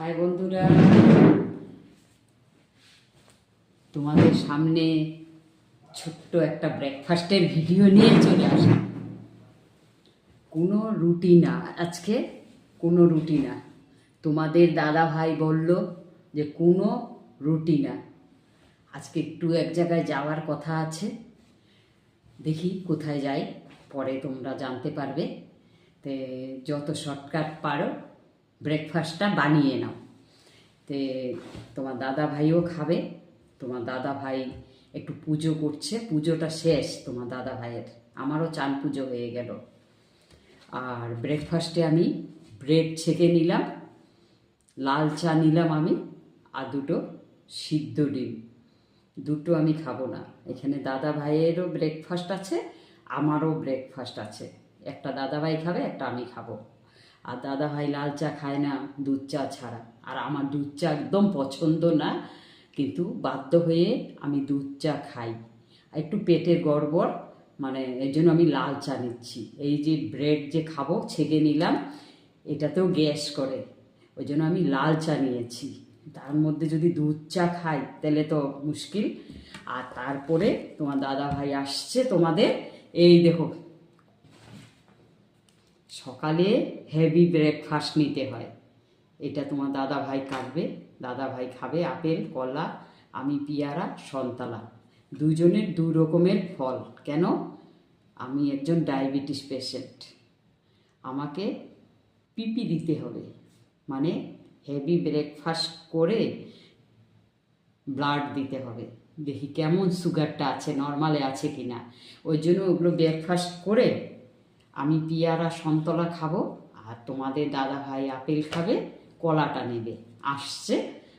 High বন্ধুরা, তোমাদের সামনে ছোট্ট একটা ব্রেকফাস্টের ভিডিও নিয়ে চলে আসলাম। কোনো রুটি না, আজকে কোনো রুটি না। তোমাদের দাদা ভাই বলল যে কোনো রুটি না, আজকে একটু এক জায়গায় যাওয়ার কথা আছে। দেখি কোথায় যাই, পরে তোমরা জানতে পারবে। তে যত শর্টকাট পারো ব্রেকফাস্টটা বানিয়ে নাও। তে তোমার দাদা ভাইও খাবে। তোমার দাদা ভাই একটু পুজো করছে, পুজোটা শেষ তোমার দাদা ভাইয়ের, আমারও চান পুজো হয়ে গেল। আর ব্রেকফাস্টে আমি ব্রেড ছেঁকে নিলাম, লাল চা নিলাম আমি, আর দুটো সিদ্ধ ডিম। দুটো আমি খাবো না, এখানে দাদা ভাইয়েরও ব্রেকফাস্ট আছে, আমারও ব্রেকফাস্ট আছে। একটা দাদা ভাই খাবে, একটা আমি খাবো। আর দাদা ভাই লাল চা খায় না দুধ চা ছাড়া, আর আমার দুধ চা একদম পছন্দ না, কিন্তু বাধ্য হয়ে আমি দুধ চা খাই। একটু পেটের গড়বড়, মানে এই জন্য আমি লাল চা নিচ্ছি। এই যে ব্রেড যে খাবো ছেঁকে নিলাম, এটাতেও গ্যাস করে, ওই জন্য আমি লাল চা নিয়েছি। তার মধ্যে যদি দুধ চা খাই তাহলে তো মুশকিল। আর তারপরে তোমার দাদা ভাই আসছে তোমাদের, এই দেখো সকালে হেভি ব্রেকফাস্ট নিতে হয়। এটা তোমার দাদা ভাই কাটবে, দাদা ভাই খাবে আপেল কলা, আমি পেয়ারা সন্তালা, দুজনের দু রকমের ফল। কেন? আমি একজন ডায়াবেটিস পেশেন্ট, আমাকে পিপি দিতে হবে, মানে হেভি ব্রেকফাস্ট করে ব্লাড দিতে হবে। দেখি কেমন সুগারটা আছে, নর্মালে আছে কি না। ওই জন্য ওগুলো ব্রেকফাস্ট করে আমি পেয়ারা সন্তলা খাবো, আর তোমাদের দাদা ভাই আপেল খাবে, কলাটা নেবে। আসছে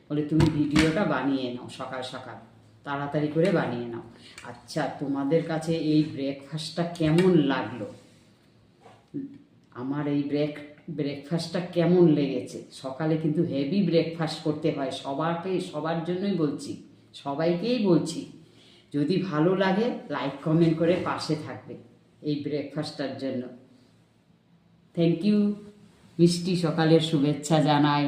বলে তুমি ভিডিওটা বানিয়ে নাও, সকাল সকাল তাড়াতাড়ি করে বানিয়ে নাও। আচ্ছা, তোমাদের কাছে এই ব্রেকফাস্টটা কেমন লাগলো? আমার এই ব্রেকফাস্টটা কেমন লেগেছে? সকালে কিন্তু হেভি ব্রেকফাস্ট করতে হয়, সবার জন্যই বলছি, সবাইকেই বলছি। যদি ভালো লাগে লাইক কমেন্ট করে পাশে থাকবে এই ব্রেকফাস্টটার জন্য। থ্যাংক ইউ, মিষ্টি সকালের শুভেচ্ছা জানাই।